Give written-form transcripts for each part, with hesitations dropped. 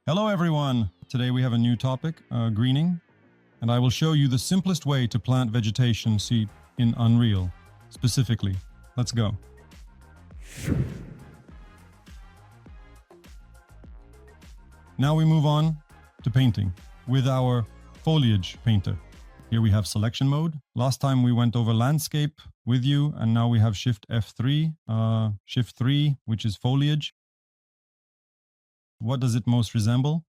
Hello everyone! Today we have a new topic, greening, and I will show you the simplest way to plant vegetation seed in Unreal, specifically. Let's go. Now we move on to painting with our foliage painter. Here we have selection mode. Last time we went over landscape with you, and now we have Shift F3, Shift 3, which is foliage. What does it most resemble?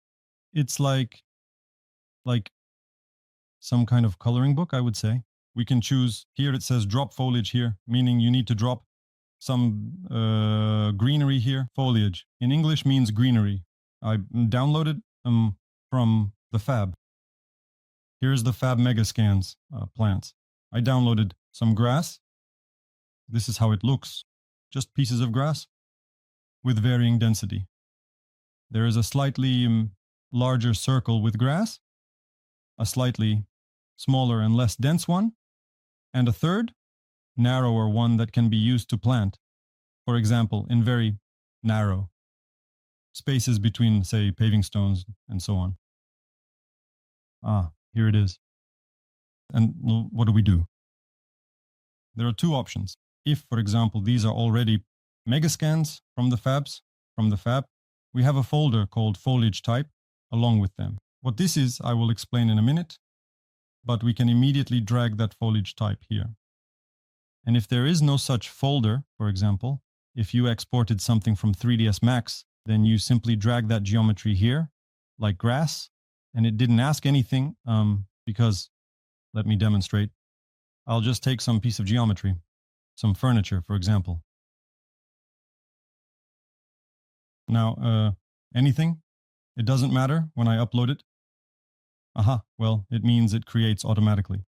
It's like some kind of coloring book, I would say. We can choose, here it says drop foliage here, meaning you need to drop some greenery here. Foliage in English means greenery. I downloaded from the Fab. Here's the Fab Megascans plants. I downloaded some grass. This is how it looks. Just pieces of grass with varying density. There is a slightly larger circle with grass, a slightly smaller and less dense one, and a third, narrower one that can be used to plant. For example, in very narrow spaces between, say, paving stones and so on. Here it is. And what do we do? There are two options. If, for example, these are already megascans from the Fab, we have a folder called Foliage Type along with them. What this is, I will explain in a minute, but we can immediately drag that foliage type here. And if there is no such folder, for example, if you exported something from 3ds Max, then you simply drag that geometry here, like grass, and it didn't ask anything, because, let me demonstrate. I'll just take some piece of geometry, some furniture, for example. Now, anything, it doesn't matter when I upload it. Well, it means it creates automatically.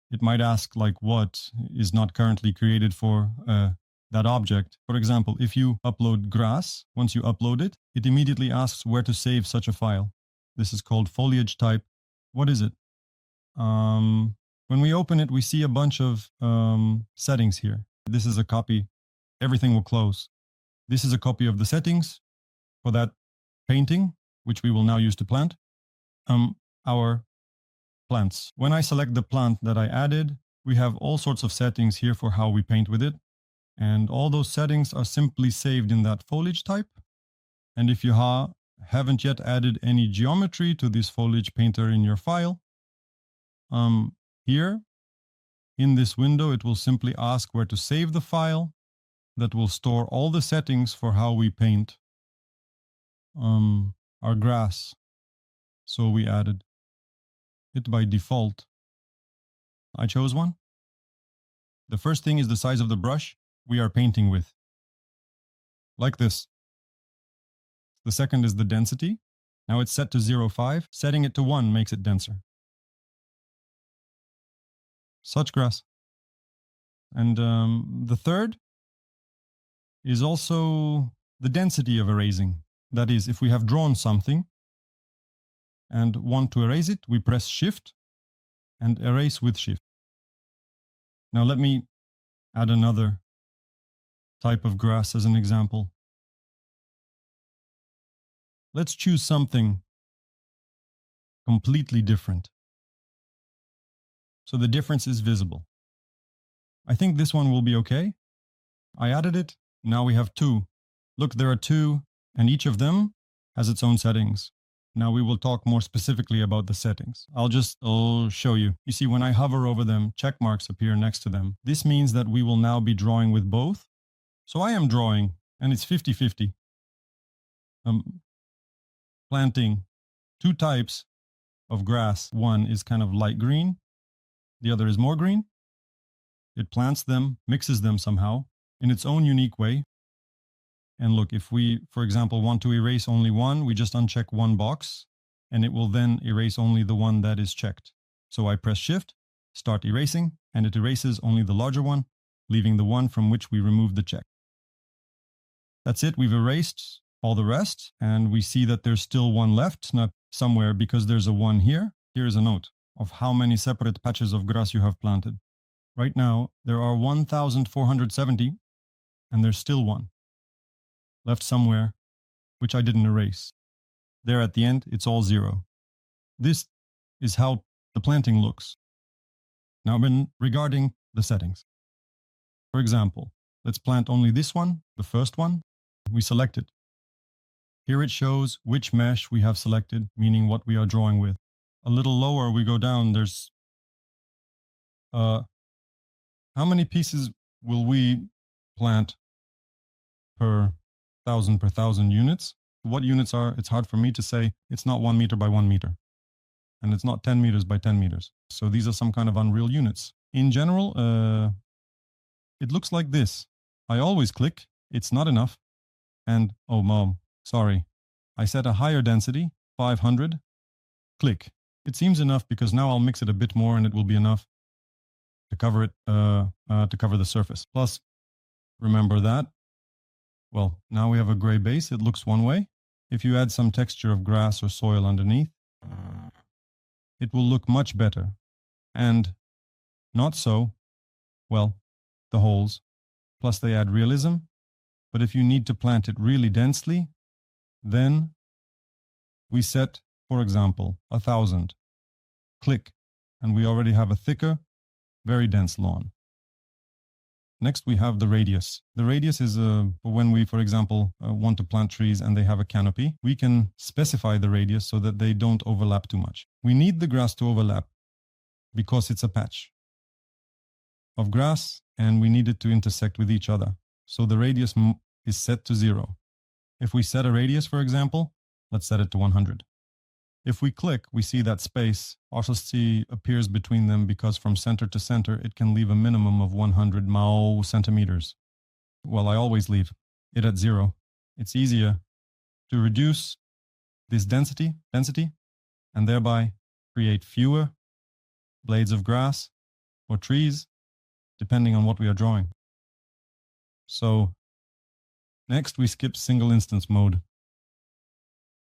It might ask like what is not currently created for that object. For example, if you upload grass, once you upload it, it immediately asks where to save such a file. This is called foliage type. What is it? When we open it, we see a bunch of settings here. This is a copy. Everything will close. This is a copy of the settings for that painting, which we will now use to plant our plants. When I select the plant that I added, we have all sorts of settings here for how we paint with it. And all those settings are simply saved in that foliage type. And if you haven't yet added any geometry to this foliage painter in your file, here in this window, it will simply ask where to save the file. That will store all the settings for how we paint our grass. So we added it by default. I chose one. The first thing is the size of the brush we are painting with, like this. The second is the density. Now it's set to 0.5. Setting it to 1 makes it denser. Such grass. And the third is also the density of erasing. That is, if we have drawn something and want to erase it, we press Shift and erase with Shift. Now let me add another type of grass as an example. Let's choose something completely different, so the difference is visible. I think this one will be okay. I added it. Now we have two. Look, there are two, and each of them has its own settings. Now we will talk more specifically about the settings. I'll show you. You see, when I hover over them, check marks appear next to them. This means that we will now be drawing with both. So I am drawing, and it's 50-50. Planting two types of grass. One is kind of light green. The other is more green. It plants them, mixes them somehow in its own unique way. And look, if we, for example, want to erase only one, we just uncheck one box, and it will then erase only the one that is checked. So I press Shift, start erasing, and it erases only the larger one, leaving the one from which we removed the check. That's it. We've erased all the rest, and we see that there's still one left, not somewhere, because there's a 1 here. Here's a note of how many separate patches of grass you have planted. Right now, there are 1,470, and there's still one. left somewhere, which I didn't erase. There at the end, it's all 0. This is how the planting looks. Now, regarding the settings. For example, let's plant only this one, the first one. We select it. Here it shows which mesh we have selected, meaning what we are drawing with. A little lower we go down, there's how many pieces will we plant per thousand units? What units are, it's hard for me to say. It's not 1 meter by 1 meter. And it's not 10 meters by 10 meters. So these are some kind of unreal units. In general, it looks like this. I always click, it's not enough. And, oh mom, sorry. I set a higher density, 500. Click. It seems enough because now I'll mix it a bit more and it will be enough to cover it, to cover the surface. Plus, remember that, well, now we have a gray base. It looks one way. If you add some texture of grass or soil underneath, it will look much better. And not so, well, the holes. Plus they add realism. But if you need to plant it really densely, then we set, for example, 1,000. Click, and we already have a thicker, very dense lawn. Next, we have the radius. The radius is when we, for example, want to plant trees and they have a canopy, we can specify the radius so that they don't overlap too much. We need the grass to overlap because it's a patch of grass and we need it to intersect with each other. So the radius is set to 0. If we set a radius, for example, let's set it to 100. If we click, we see that space RCC appears between them because from center to center, it can leave a minimum of 100 centimeters. Well, I always leave it at 0. It's easier to reduce this density, and thereby create fewer blades of grass or trees, depending on what we are drawing. So next, we skip single instance mode.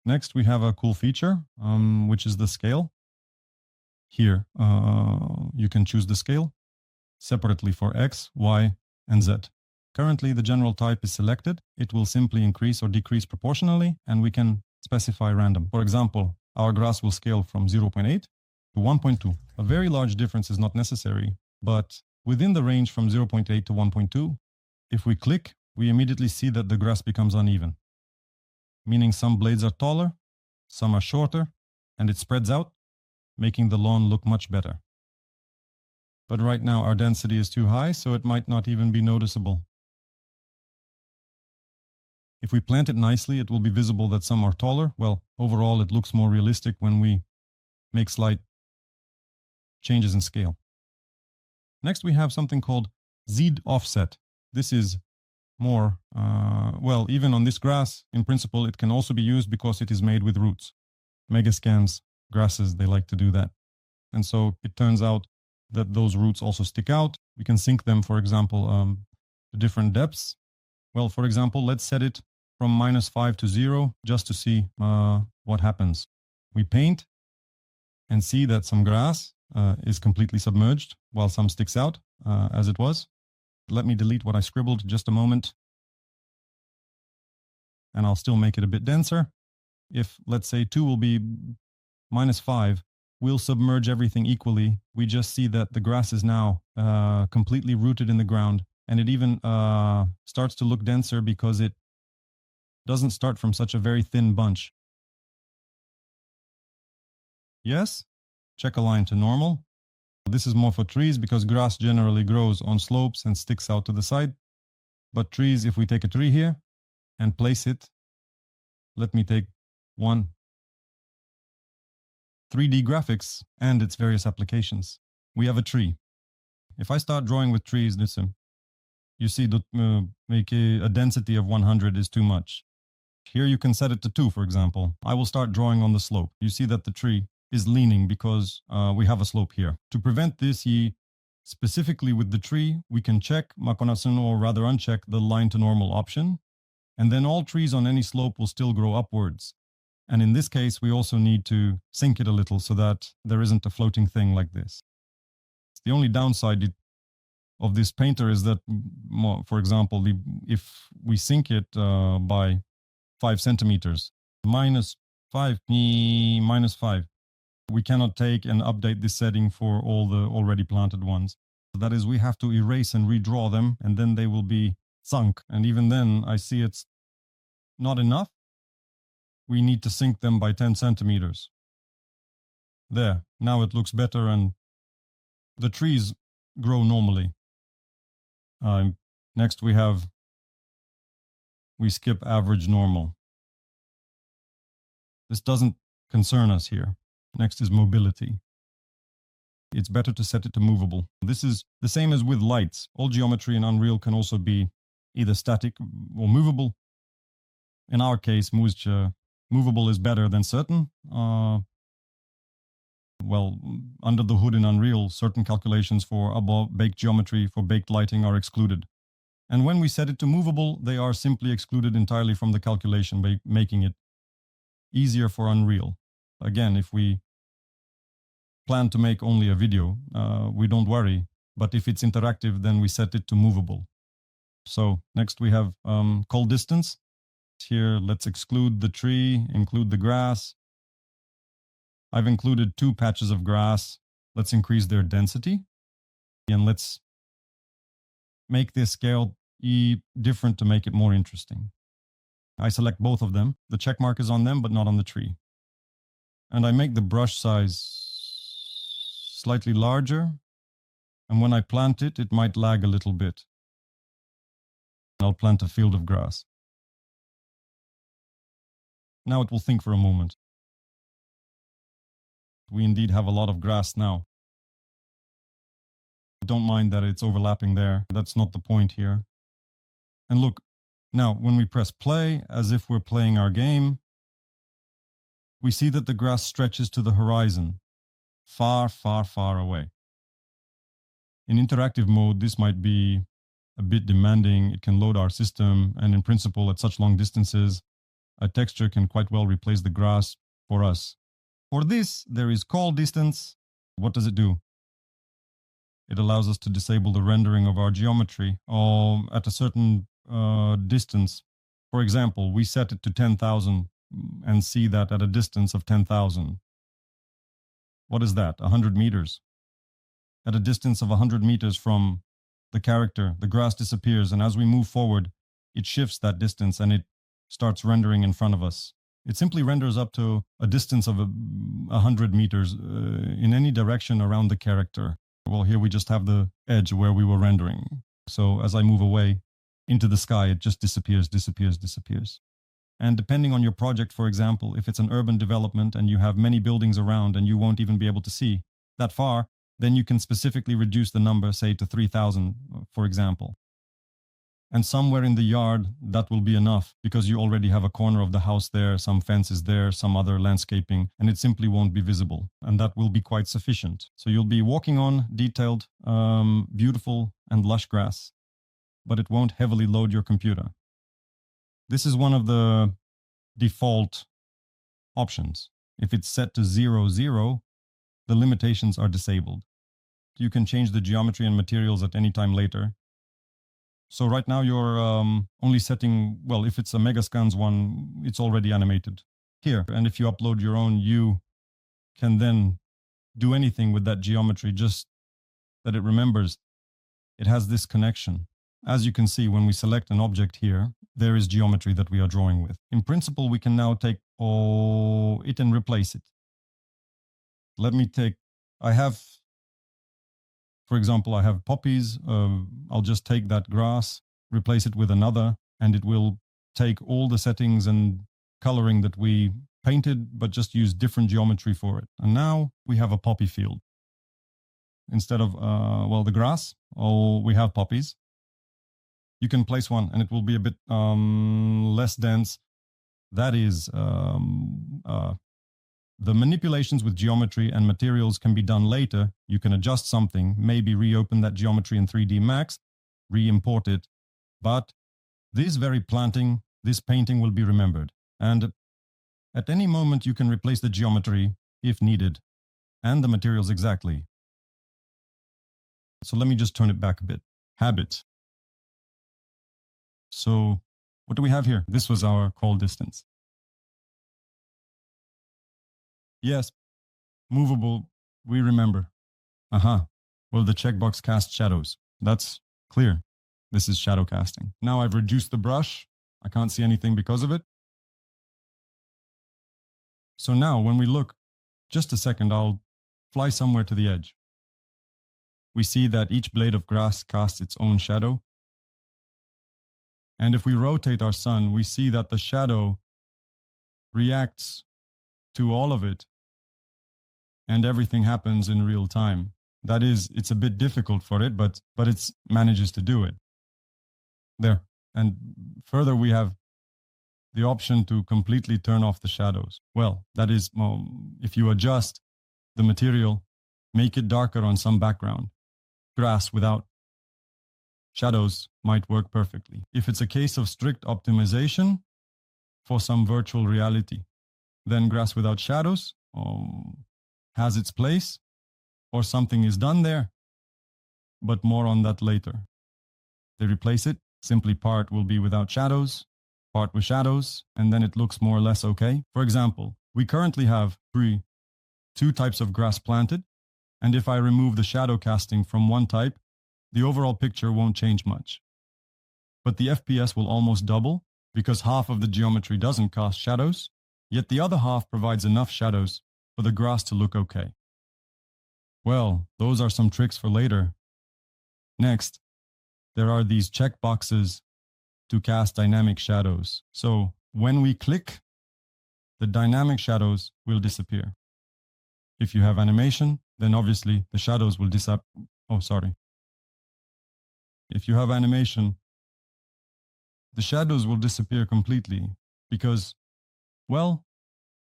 Next, we have a cool feature, which is the scale. Here, you can choose the scale separately for X, Y, and Z. Currently, the general type is selected. It will simply increase or decrease proportionally, and we can specify random. For example, our grass will scale from 0.8 to 1.2. A very large difference is not necessary, but within the range from 0.8 to 1.2, if we click, we immediately see that the grass becomes uneven, meaning some blades are taller, some are shorter, and it spreads out, making the lawn look much better. But right now our density is too high, so it might not even be noticeable. If we plant it nicely, it will be visible that some are taller. Well, overall it looks more realistic when we make slight changes in scale. Next we have something called Z offset. This is more, well, even on this grass, in principle, it can also be used because it is made with roots. Megascans, grasses, they like to do that. And so it turns out that those roots also stick out. We can sync them, for example, to different depths. Well, for example, let's set it from -5 to 0 just to see what happens. We paint and see that some grass is completely submerged while some sticks out as it was. Let me delete what I scribbled just a moment. And I'll still make it a bit denser. If, let's say, 2 will be -5, we'll submerge everything equally. We just see that the grass is now completely rooted in the ground. And it even starts to look denser because it doesn't start from such a very thin bunch. Yes, check align to normal. This is more for trees because grass generally grows on slopes and sticks out to the side. But trees, if we take a tree here and place it, let me take one 3D graphics and its various applications. We have a tree. If I start drawing with trees, listen, you see that make a density of 100 is too much. Here you can set it to 2, for example. I will start drawing on the slope. You see that the tree is leaning because we have a slope here. To prevent this, specifically with the tree, we can check, or rather uncheck, the line to normal option, and then all trees on any slope will still grow upwards. And in this case, we also need to sink it a little so that there isn't a floating thing like this. It's the only downside. of this painter is that, for example, if we sync it by 5 centimeters, -5, -5, we cannot take and update this setting for all the already planted ones. That is, we have to erase and redraw them, and then they will be sunk. And even then, I see it's not enough. We need to sync them by 10 centimeters. There, now it looks better, and the trees grow normally. Next we skip average normal. This doesn't concern us here. Next is mobility. It's better to set it to movable. This is the same as with lights. All geometry in Unreal can also be either static or movable. In our case, movable is better than certain. Well, under the hood in Unreal, certain calculations for above baked geometry, for baked lighting are excluded. And when we set it to movable, they are simply excluded entirely from the calculation, by making it easier for Unreal. Again, if we plan to make only a video, we don't worry. But if it's interactive, then we set it to movable. So next we have call distance. Here, let's exclude the tree, include the grass. I've included 2 patches of grass. Let's increase their density. And let's make this scale different to make it more interesting. I select both of them. The check mark is on them, but not on the tree. And I make the brush size slightly larger. And when I plant it, it might lag a little bit. I'll plant a field of grass. Now it will think for a moment. We indeed have a lot of grass now. Don't mind that it's overlapping there. That's not the point here. And look, now when we press play, as if we're playing our game, we see that the grass stretches to the horizon, far, far, far away. In interactive mode, this might be a bit demanding. It can load our system, and in principle, at such long distances, a texture can quite well replace the grass for us. For this, there is call distance. What does it do? It allows us to disable the rendering of our geometry at a certain distance. For example, we set it to 10,000 and see that at a distance of 10,000. What is that? 100 meters. At a distance of 100 meters from the character, the grass disappears, and as we move forward, it shifts that distance and it starts rendering in front of us. It simply renders up to a distance of 100 meters in any direction around the character. Well, here we just have the edge where we were rendering. So as I move away into the sky, it just disappears, disappears, disappears. And depending on your project, for example, if it's an urban development and you have many buildings around and you won't even be able to see that far, then you can specifically reduce the number, say, to 3,000, for example. And somewhere in the yard, that will be enough because you already have a corner of the house there, some fences there, some other landscaping, and it simply won't be visible. And that will be quite sufficient. So you'll be walking on detailed, beautiful and lush grass, but it won't heavily load your computer. This is one of the default options. If it's set to 0, 0, the limitations are disabled. You can change the geometry and materials at any time later. So right now you're only setting, well, if it's a Megascans one, it's already animated here. And if you upload your own, you can then do anything with that geometry, just that it remembers it has this connection. As you can see, when we select an object here, there is geometry that we are drawing with. In principle, we can now take it and replace it. For example, I have poppies. I'll just take that grass, replace it with another, and it will take all the settings and coloring that we painted, but just use different geometry for it. And now we have a poppy field. Instead of, the grass, we have poppies. You can place one and it will be a bit less dense. That is, the manipulations with geometry and materials can be done later. You can adjust something, maybe reopen that geometry in 3D Max, re-import it. But this painting will be remembered. And at any moment, you can replace the geometry if needed, and the materials exactly. So let me just turn it back a bit. habit. So what do we have here? This was our call distance. Yes, movable, we remember. Well, the checkbox casts shadows. That's clear. This is shadow casting. Now I've reduced the brush. I can't see anything because of it. So now when we look, just a second, I'll fly somewhere to the edge. We see that each blade of grass casts its own shadow. And if we rotate our sun, we see that the shadow reacts to all of it, and everything happens in real time. That is, it's a bit difficult for it, but it manages to do it. There. And further, we have the option to completely turn off the shadows. Well, that is, if you adjust the material, make it darker on some background. Grass without shadows might work perfectly. If it's a case of strict optimization for some virtual reality, then grass without shadows has its place, or something is done there, but more on that later. They replace it, simply part will be without shadows, part with shadows, and then it looks more or less okay. For example, we currently have two types of grass planted, and if I remove the shadow casting from one type, the overall picture won't change much. But the FPS will almost double, because half of the geometry doesn't cast shadows, yet the other half provides enough shadows for the grass to look okay. Well, those are some tricks for later. Next, there are these checkboxes to cast dynamic shadows. So when we click, the dynamic shadows will disappear. If you have animation, then obviously the shadows will disappear. If you have animation, the shadows will disappear completely because, well,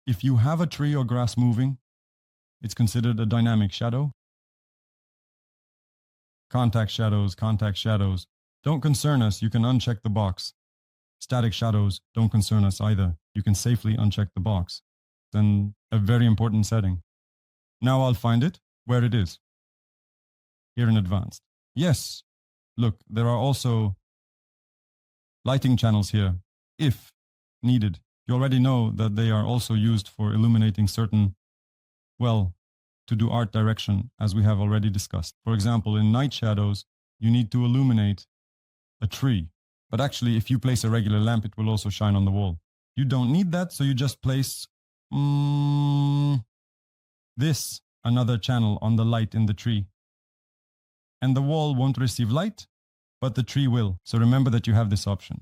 if you have a tree or grass moving, it's considered a dynamic shadow. Contact shadows don't concern us. You can uncheck the box. Static shadows don't concern us either. You can safely uncheck the box. Then a very important setting. Now I'll find it where it is. Here in advanced. Yes, look, there are also lighting channels here, if needed. You already know that they are also used for illuminating certain, well, to do art direction, as we have already discussed. For example, in night shadows, you need to illuminate a tree. But actually, if you place a regular lamp, it will also shine on the wall. You don't need that, so you just place this, another channel on the light in the tree. And the wall won't receive light, but the tree will. So remember that you have this option.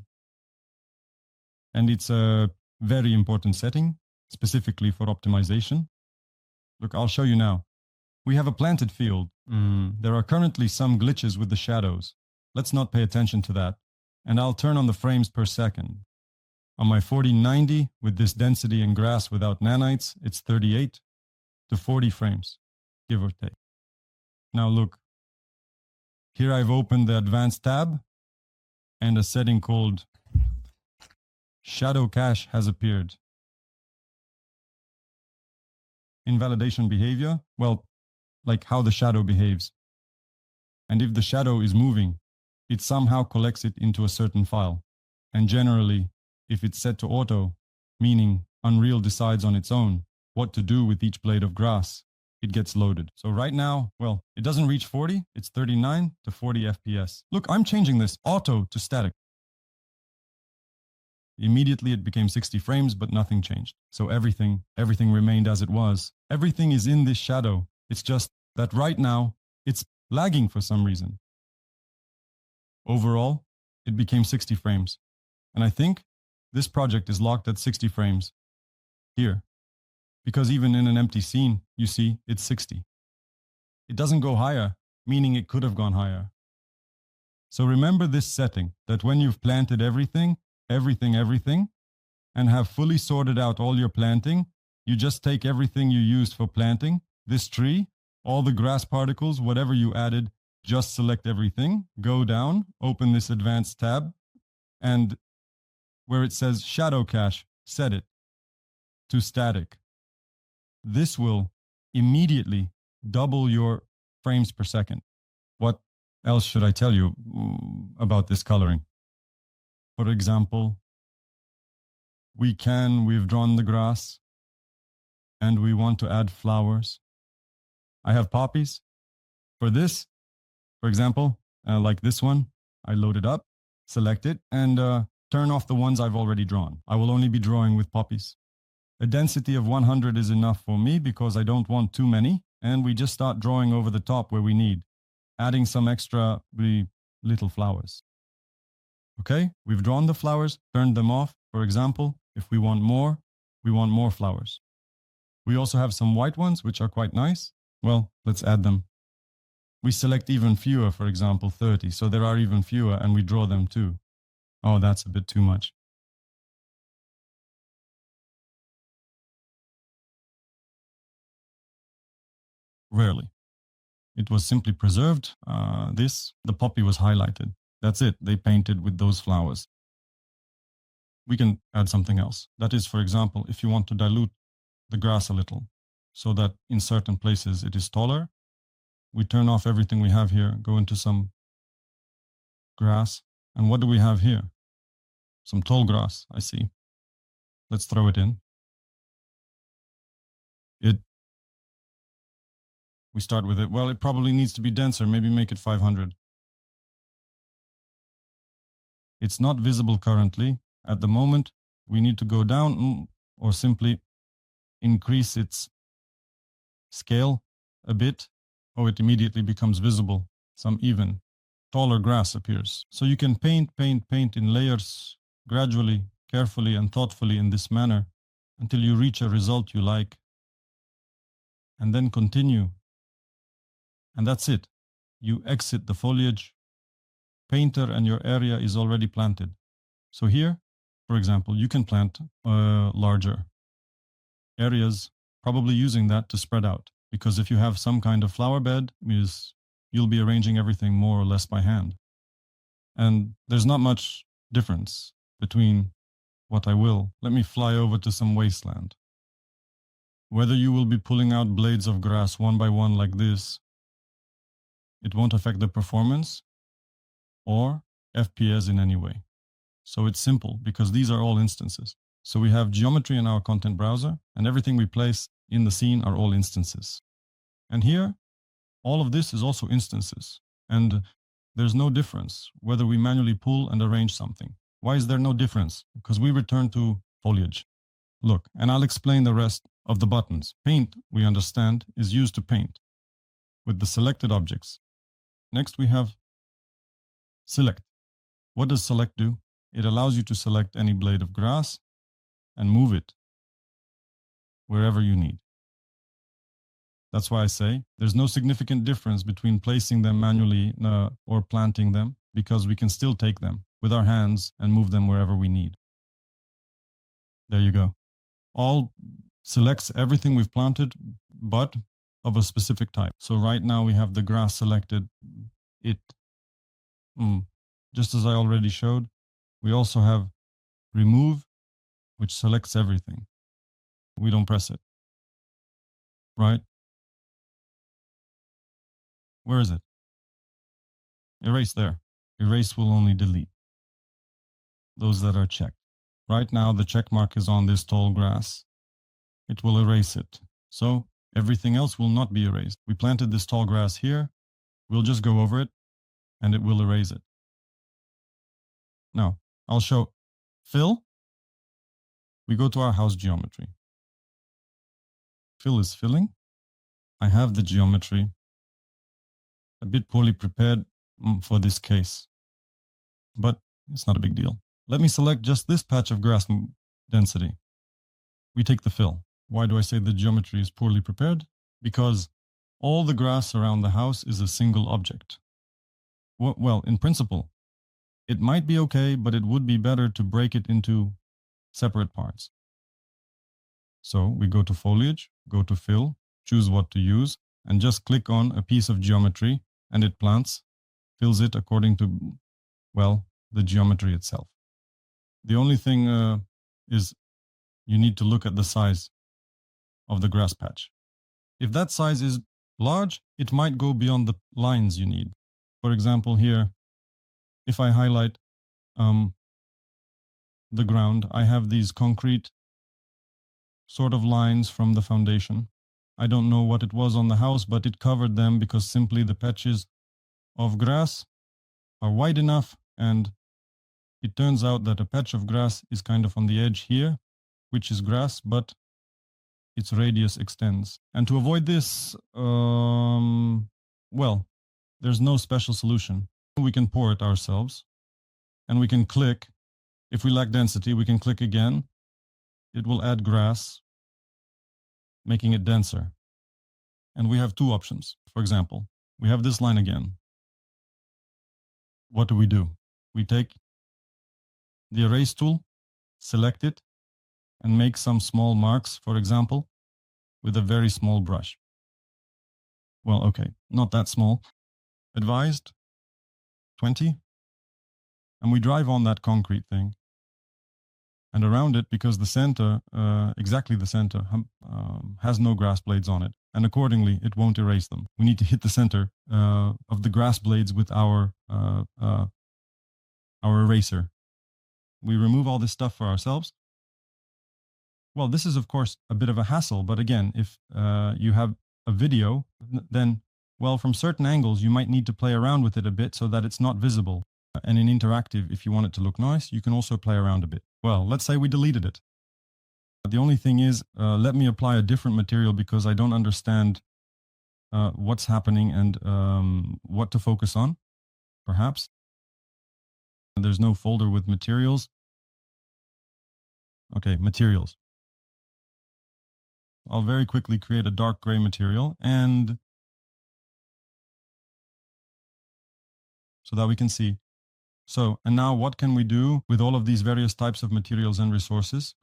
And it's a very important setting, specifically for optimization. Look, I'll show you now. We have a planted field. There are currently some glitches with the shadows. Let's not pay attention to that. And I'll turn on the frames per second. On my 4090, with this density in grass without nanites, it's 38 to 40 frames, give or take. Now look, here I've opened the advanced tab, and a setting called Shadow Cache has appeared. Invalidation behavior, well, like how the shadow behaves. And if the shadow is moving, it somehow collects it into a certain file. And generally, if it's set to auto, meaning Unreal decides on its own what to do with each blade of grass, it gets loaded. So right now, well, it doesn't reach 40, it's 39 to 40 FPS. Look, I'm changing this auto to static. Immediately it became 60 frames, but nothing changed. So everything remained as it was. Everything is in this shadow. It's just that right now, it's lagging for some reason. Overall, it became 60 frames. And I think this project is locked at 60 frames here. Because even in an empty scene, you see, it's 60. It doesn't go higher, meaning it could have gone higher. So remember this setting, that when you've planted everything, and have fully sorted out all your planting, you just take everything you used for planting, this tree, all the grass particles, whatever you added, just select everything, go down, open this advanced tab, and where it says Shadow Cache, set it to static. This will immediately double your frames per second. What else should I tell you about this coloring? For example, we've drawn the grass and we want to add flowers. I have poppies. For this, for example, like this one, I load it up, select it, and turn off the ones I've already drawn. I will only be drawing with poppies. A density of 100 is enough for me because I don't want too many, and we just start drawing over the top where we need, adding some extra little flowers. Okay, we've drawn the flowers, turned them off. For example, if we want more flowers. We also have some white ones, which are quite nice. Well, let's add them. We select even fewer, for example, 30. So there are even fewer, and we draw them too. Oh, that's a bit too much. Rarely. It was simply preserved. The poppy was highlighted. That's it. They painted with those flowers. We can add something else. That is, for example, if you want to dilute the grass a little so that in certain places it is taller, we turn off everything we have here, go into some grass. And what do we have here? Some tall grass, I see. Let's throw it in. We start with it. Well, it probably needs to be denser. Maybe make it 500. It's not visible currently. At the moment, we need to go down or simply increase its scale a bit. Oh, it immediately becomes visible. Some even taller grass appears. So you can paint in layers gradually, carefully, and thoughtfully in this manner until you reach a result you like. And then continue. And that's it. You exit the foliage. Painter and your area is already planted. So here, for example, you can plant larger areas, probably using that to spread out. Because if you have some kind of flower bed, you'll be arranging everything more or less by hand. And there's not much difference between what I will. Let me fly over to some wasteland. Whether you will be pulling out blades of grass one by one like this, it won't affect the performance or FPS in any way. So it's simple because these are all instances. So we have geometry in our content browser, and everything we place in the scene are all instances. And here, all of this is also instances. And there's no difference whether we manually pull and arrange something. Why is there no difference? Because we return to foliage. Look, and I'll explain the rest of the buttons. Paint, we understand, is used to paint with the selected objects. Next, we have select. What does select do? It allows you to select any blade of grass and move it wherever you need. That's why I say there's no significant difference between placing them manually or planting them, because we can still take them with our hands and move them wherever we need. There you go. All selects everything we've planted, but of a specific type. So right now we have the grass selected. Just as I already showed, we also have remove, which selects everything. We don't press it. Right? Where is it? Erase there. Erase will only delete those that are checked. Right now the check mark is on this tall grass. It will erase it. So everything else will not be erased. We planted this tall grass here. We'll just go over it and it will erase it. Now, I'll show fill. We go to our house geometry. Fill is filling. I have the geometry a bit poorly prepared for this case, but it's not a big deal. Let me select just this patch of grass density. We take the fill. Why do I say the geometry is poorly prepared? Because all the grass around the house is a single object. Well, in principle, it might be okay, but it would be better to break it into separate parts. So we go to foliage, go to fill, choose what to use, and just click on a piece of geometry, and it fills it according to, well, the geometry itself. The only thing is you need to look at the size of the grass patch. If that size is large, it might go beyond the lines you need. For example, here, if I highlight the ground, I have these concrete sort of lines from the foundation. I don't know what it was on the house, but it covered them because simply the patches of grass are wide enough, and it turns out that a patch of grass is kind of on the edge here, which is grass, but its radius extends. And to avoid this, well, there's no special solution. We can pour it ourselves, and we can click. If we lack density, we can click again. It will add grass, making it denser. And we have two options. For example, we have this line again. What do? We take the erase tool, select it, and make some small marks, for example, with a very small brush. Well, okay, not that small. Advised, 20. And we drive on that concrete thing. And around it, because the center, exactly the center, has no grass blades on it. And accordingly, it won't erase them. We need to hit the center of the grass blades with our eraser. We remove all this stuff for ourselves. Well, this is, of course, a bit of a hassle. But again, if you have a video, then, well, from certain angles, you might need to play around with it a bit so that it's not visible. And in interactive, if you want it to look nice, you can also play around a bit. Well, let's say we deleted it. The only thing is, let me apply a different material because I don't understand what's happening and what to focus on, perhaps. There's no folder with materials. Okay, materials. I'll very quickly create a dark gray material and so that we can see. So, and now what can we do with all of these various types of materials and resources?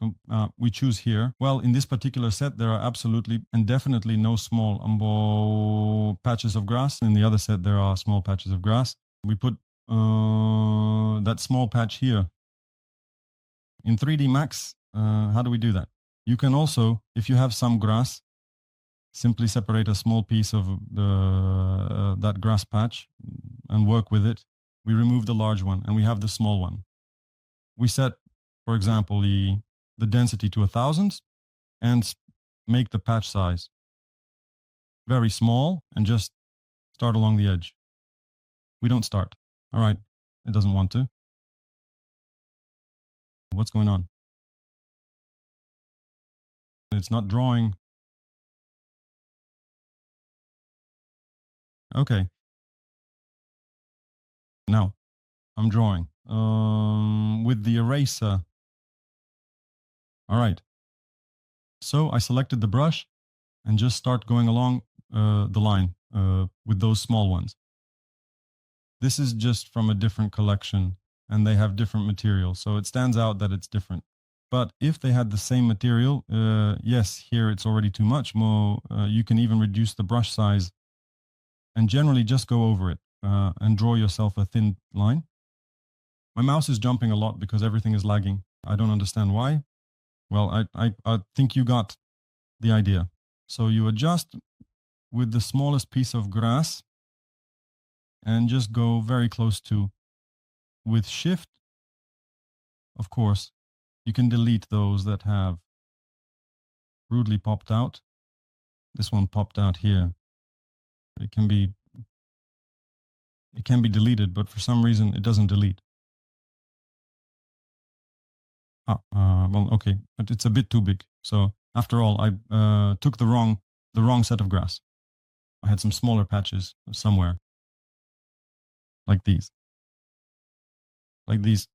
We choose here. Well, in this particular set, there are absolutely and definitely no small patches of grass. In the other set, there are small patches of grass. We put that small patch here. In 3D Max, how do we do that? You can also, if you have some grass, simply separate a small piece of that grass patch and work with it. We remove the large one and we have the small one. We set, for example, the density to 1,000 and make the patch size very small and just start along the edge. We don't start. All right, it doesn't want to. What's going on? It's not drawing. Okay. Now, I'm drawing with the eraser. All right. So I selected the brush and just start going along the line with those small ones. This is just from a different collection and they have different materials. So it stands out that it's different. But if they had the same material, yes, here it's already too much. More, you can even reduce the brush size and generally just go over it and draw yourself a thin line. My mouse is jumping a lot because everything is lagging. I don't understand why. Well, I think you got the idea. So you adjust with the smallest piece of grass and just go very close to. With Shift, of course, you can delete those that have rudely popped out. This one popped out here. It can be deleted, but for some reason it doesn't delete. Well, okay, but it's a bit too big. So after all, I took the wrong set of grass. I had some smaller patches somewhere, like these. Like these.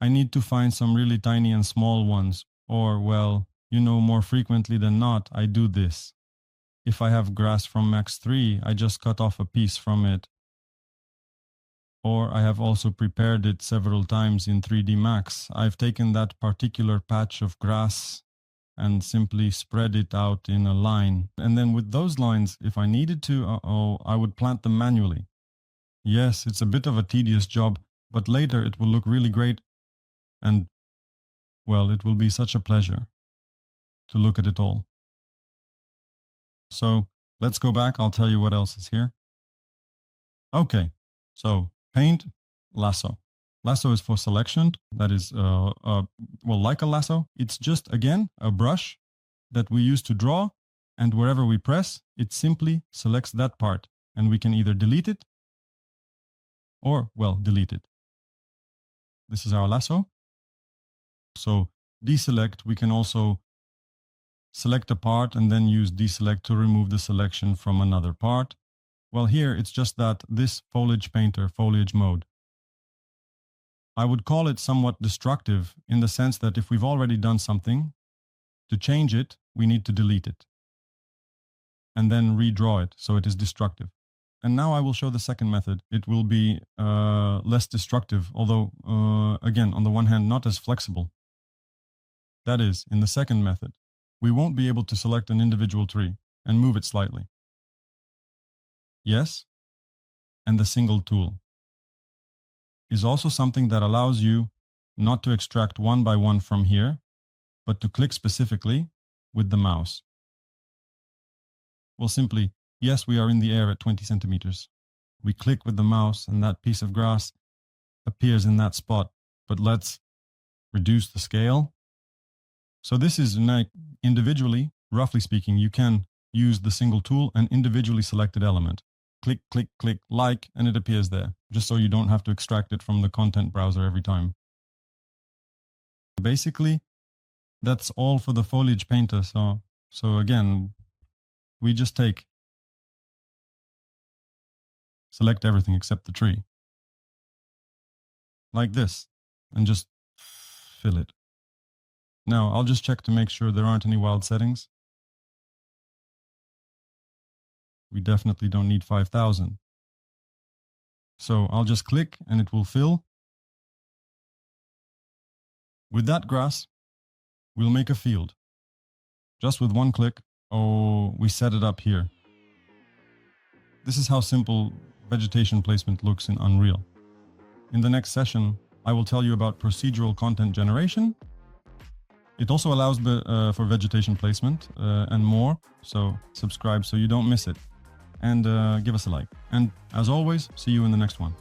I need to find some really tiny and small ones, or well, you know, more frequently than not, I do this. If I have grass from Max 3, I just cut off a piece from it. Or I have also prepared it several times in 3D Max. I've taken that particular patch of grass and simply spread it out in a line. And then with those lines, if I needed to, I would plant them manually. Yes, it's a bit of a tedious job, but later it will look really great. And, well, it will be such a pleasure to look at it all. So let's go back. I'll tell you what else is here. Okay, So paint, lasso. Lasso is for selection. That is, well, like a lasso. It's just, again, a brush that we use to draw. And wherever we press, it simply selects that part. And we can either delete it or, well, delete it. This is our lasso. So deselect, we can also select a part and then use deselect to remove the selection from another part. Well, here it's just that this foliage painter, foliage mode, I would call it somewhat destructive in the sense that if we've already done something, to change it, we need to delete it and then redraw it, so it is destructive. And now I will show the second method. It will be less destructive, although, again, on the one hand, not as flexible. That is, in the second method, we won't be able to select an individual tree and move it slightly. Yes, and the single tool is also something that allows you not to extract one by one from here, but to click specifically with the mouse. Well, simply, yes, we are in the air at 20 centimeters. We click with the mouse and that piece of grass appears in that spot, but let's reduce the scale. So this is individually, roughly speaking, you can use the single tool and individually selected element. Click, click, click, like, and it appears there, just so you don't have to extract it from the content browser every time. Basically, that's all for the foliage painter. So again, we just select everything except the tree, like this, and just fill it. Now, I'll just check to make sure there aren't any wild settings. We definitely don't need 5,000. So I'll just click and it will fill. With that grass, we'll make a field. Just with one click, we set it up here. This is how simple vegetation placement looks in Unreal. In the next session, I will tell you about procedural content generation. It also allows for vegetation placement and more, so subscribe so you don't miss it. And give us a like. And as always, see you in the next one.